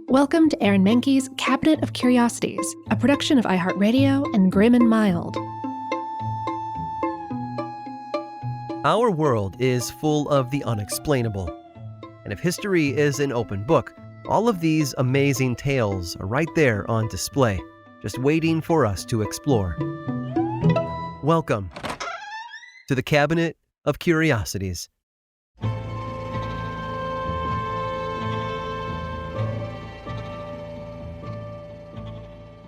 Welcome to Aaron Mahnke's Cabinet of Curiosities, a production of iHeartRadio and Grim and Mild. Our world is full of the unexplainable. And if history is an open book, all of these amazing tales are right there on display, just waiting for us to explore. Welcome to the Cabinet of Curiosities.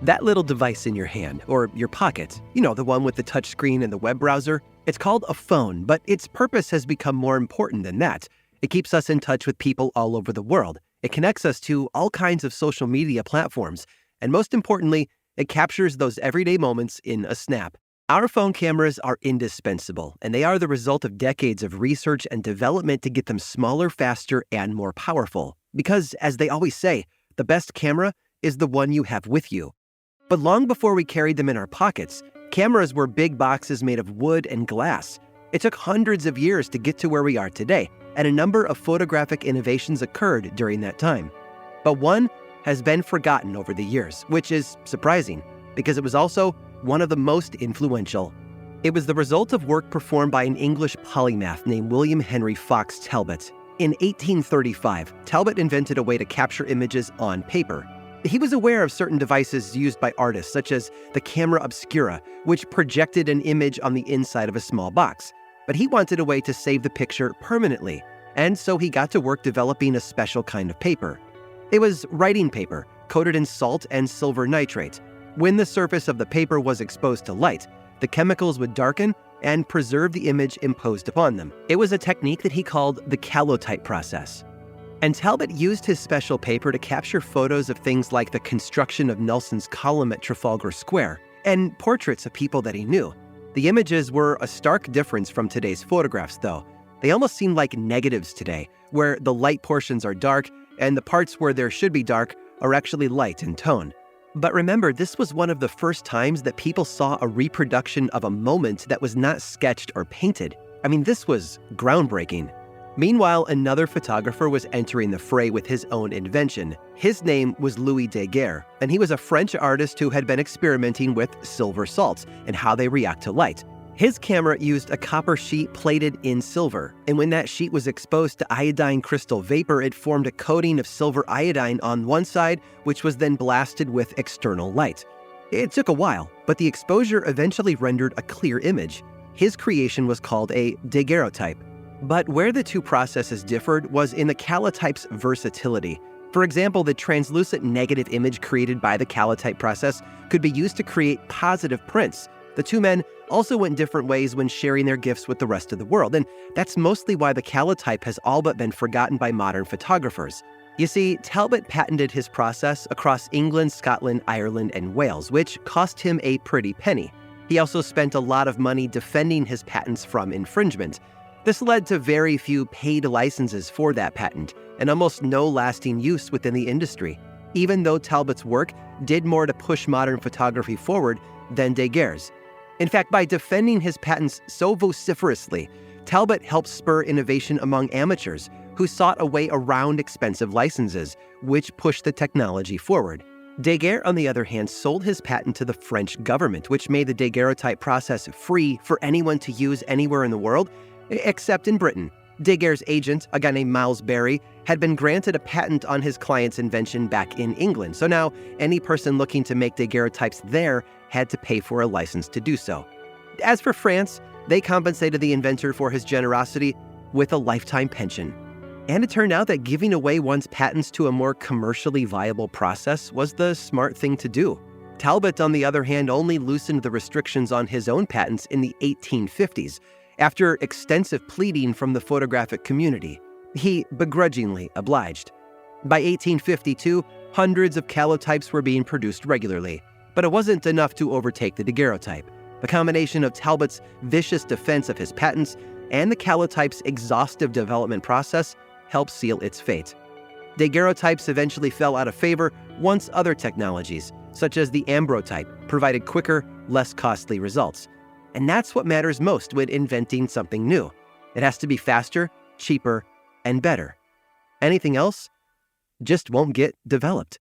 That little device in your hand, or your pocket, the one with the touchscreen and the web browser, it's called a phone, but its purpose has become more important than that. It keeps us in touch with people all over the world. It connects us to all kinds of social media platforms. And most importantly, it captures those everyday moments in a snap. Our phone cameras are indispensable, and they are the result of decades of research and development to get them smaller, faster, and more powerful. Because, as they always say, the best camera is the one you have with you. But long before we carried them in our pockets, cameras were big boxes made of wood and glass. It took hundreds of years to get to where we are today, and a number of photographic innovations occurred during that time. But one has been forgotten over the years, which is surprising, because it was also one of the most influential. It was the result of work performed by an English polymath named William Henry Fox Talbot. In 1835, Talbot invented a way to capture images on paper. He was aware of certain devices used by artists, such as the camera obscura, which projected an image on the inside of a small box. But he wanted a way to save the picture permanently, and so he got to work developing a special kind of paper. It was writing paper, coated in salt and silver nitrate. When the surface of the paper was exposed to light, the chemicals would darken and preserve the image imposed upon them. It was a technique that he called the calotype process. And Talbot used his special paper to capture photos of things like the construction of Nelson's column at Trafalgar Square and portraits of people that he knew. The images were a stark difference from today's photographs, though. They almost seem like negatives today, where the light portions are dark and the parts where there should be dark are actually light in tone. But remember, this was one of the first times that people saw a reproduction of a moment that was not sketched or painted. This was groundbreaking. Meanwhile, another photographer was entering the fray with his own invention. His name was Louis Daguerre, and he was a French artist who had been experimenting with silver salts and how they react to light. His camera used a copper sheet plated in silver, and when that sheet was exposed to iodine crystal vapor, it formed a coating of silver iodine on one side, which was then blasted with external light. It took a while, but the exposure eventually rendered a clear image. His creation was called a daguerreotype. But where the two processes differed was in the calotype's versatility. For example, the translucent negative image created by the calotype process could be used to create positive prints. The two men also went different ways when sharing their gifts with the rest of the world, and that's mostly why the calotype has all but been forgotten by modern photographers. You see, Talbot patented his process across England, Scotland, Ireland, and Wales, which cost him a pretty penny. He also spent a lot of money defending his patents from infringement. This led to very few paid licenses for that patent, and almost no lasting use within the industry, even though Talbot's work did more to push modern photography forward than Daguerre's. In fact, by defending his patents so vociferously, Talbot helped spur innovation among amateurs who sought a way around expensive licenses, which pushed the technology forward. Daguerre, on the other hand, sold his patent to the French government, which made the daguerreotype process free for anyone to use anywhere in the world, except in Britain. Daguerre's agent, a guy named Miles Berry, had been granted a patent on his client's invention back in England, so now any person looking to make daguerreotypes there had to pay for a license to do so. As for France, they compensated the inventor for his generosity with a lifetime pension. And it turned out that giving away one's patents to a more commercially viable process was the smart thing to do. Talbot, on the other hand, only loosened the restrictions on his own patents in the 1850s, after extensive pleading from the photographic community. He begrudgingly obliged. By 1852, hundreds of calotypes were being produced regularly, but it wasn't enough to overtake the daguerreotype. The combination of Talbot's vicious defense of his patents and the calotype's exhaustive development process helped seal its fate. Daguerreotypes eventually fell out of favor once other technologies, such as the ambrotype, provided quicker, less costly results. And that's what matters most when inventing something new. It has to be faster, cheaper, and better. Anything else? just won't get developed.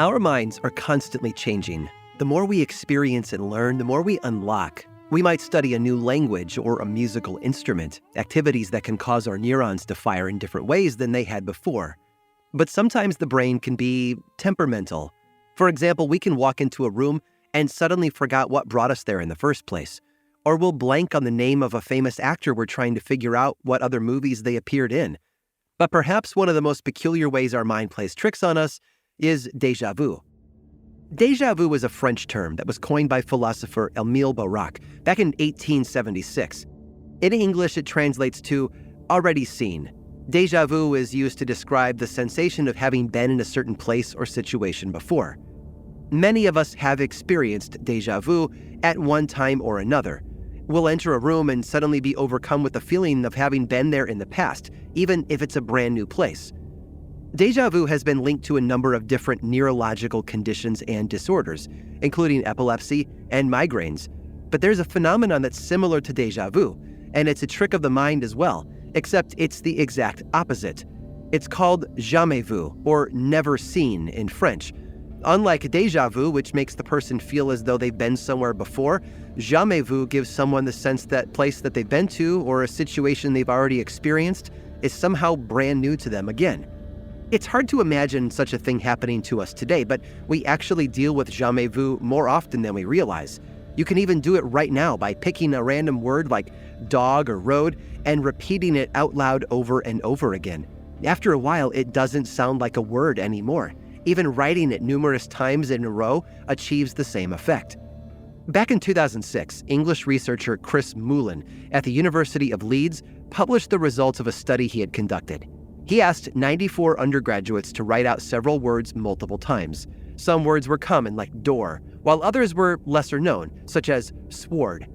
Our minds are constantly changing. The more we experience and learn, the more we unlock. We might study a new language or a musical instrument, activities that can cause our neurons to fire in different ways than they had before. But sometimes the brain can be temperamental. For example, we can walk into a room and suddenly forgot what brought us there in the first place. Or we'll blank on the name of a famous actor we're trying to figure out what other movies they appeared in. But perhaps one of the most peculiar ways our mind plays tricks on us is déjà vu. Déjà vu was a French term that was coined by philosopher Émile Baraque back in 1876. In English, it translates to already seen. Déjà vu is used to describe the sensation of having been in a certain place or situation before. Many of us have experienced déjà vu at one time or another. We'll enter a room and suddenly be overcome with the feeling of having been there in the past, even if it's a brand new place. Déjà vu has been linked to a number of different neurological conditions and disorders, including epilepsy and migraines. But there's a phenomenon that's similar to déjà vu, and it's a trick of the mind as well, except it's the exact opposite. It's called jamais vu, or never seen in French. Unlike déjà vu, which makes the person feel as though they've been somewhere before, jamais vu gives someone the sense that place that they've been to or a situation they've already experienced is somehow brand new to them again. It's hard to imagine such a thing happening to us today, but we actually deal with jamais vu more often than we realize. You can even do it right now by picking a random word like dog or road and repeating it out loud over and over again. After a while, it doesn't sound like a word anymore. Even writing it numerous times in a row achieves the same effect. Back in 2006, English researcher Chris Moulin at the University of Leeds published the results of a study he had conducted. He asked 94 undergraduates to write out several words multiple times. Some words were common, like door, while others were lesser known, such as sword.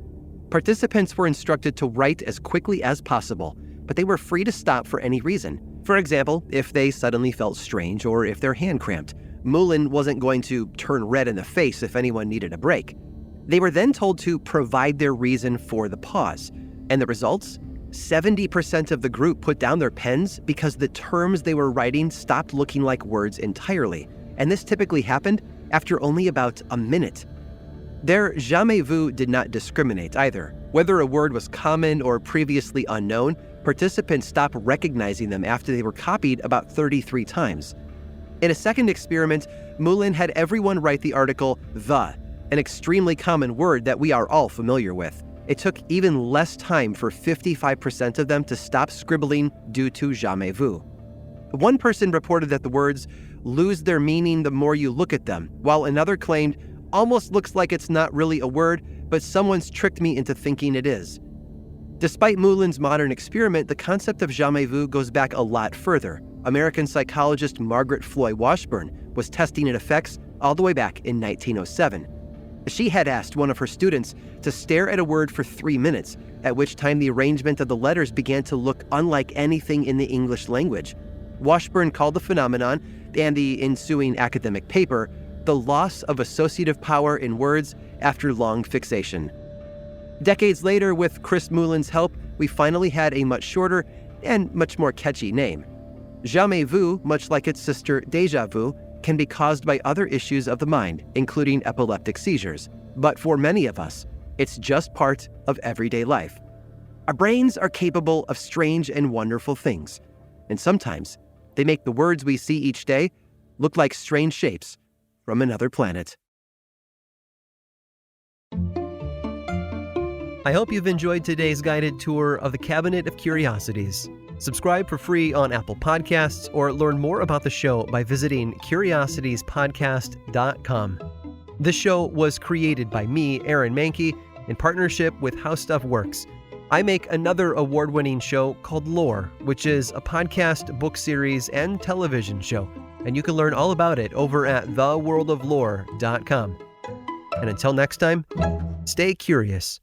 Participants were instructed to write as quickly as possible, but they were free to stop for any reason. For example, if they suddenly felt strange or if their hand cramped. Moulin wasn't going to turn red in the face if anyone needed a break. They were then told to provide their reason for the pause. And the results? 70% of the group put down their pens because the terms they were writing stopped looking like words entirely. And this typically happened after only about a minute. Their jamais vu did not discriminate either. Whether a word was common or previously unknown, participants stopped recognizing them after they were copied about 33 times. In a second experiment, Moulin had everyone write the article the, an extremely common word that we are all familiar with. It took even less time for 55% of them to stop scribbling due to jamais vu. One person reported that the words lose their meaning the more you look at them, while another claimed, almost looks like it's not really a word, but someone's tricked me into thinking it is. Despite Moulin's modern experiment, the concept of jamais vu goes back a lot further. American psychologist Margaret Floy Washburn was testing its effects all the way back in 1907. She had asked one of her students to stare at a word for 3 minutes, at which time the arrangement of the letters began to look unlike anything in the English language. Washburn called the phenomenon, and the ensuing academic paper, the loss of associative power in words after long fixation. Decades later, with Chris Moulin's help, we finally had a much shorter and much more catchy name. Jamais vu, much like its sister déjà vu, can be caused by other issues of the mind, including epileptic seizures. But for many of us, it's just part of everyday life. Our brains are capable of strange and wonderful things, and sometimes they make the words we see each day look like strange shapes from another planet. I hope you've enjoyed today's guided tour of the Cabinet of Curiosities. Subscribe for free on Apple Podcasts or learn more about the show by visiting curiositiespodcast.com. This show was created by me, Aaron Mahnke, in partnership with How Stuff Works. I make another award-winning show called Lore, which is a podcast, book series, and television show, and you can learn all about it over at theworldoflore.com. And until next time, stay curious.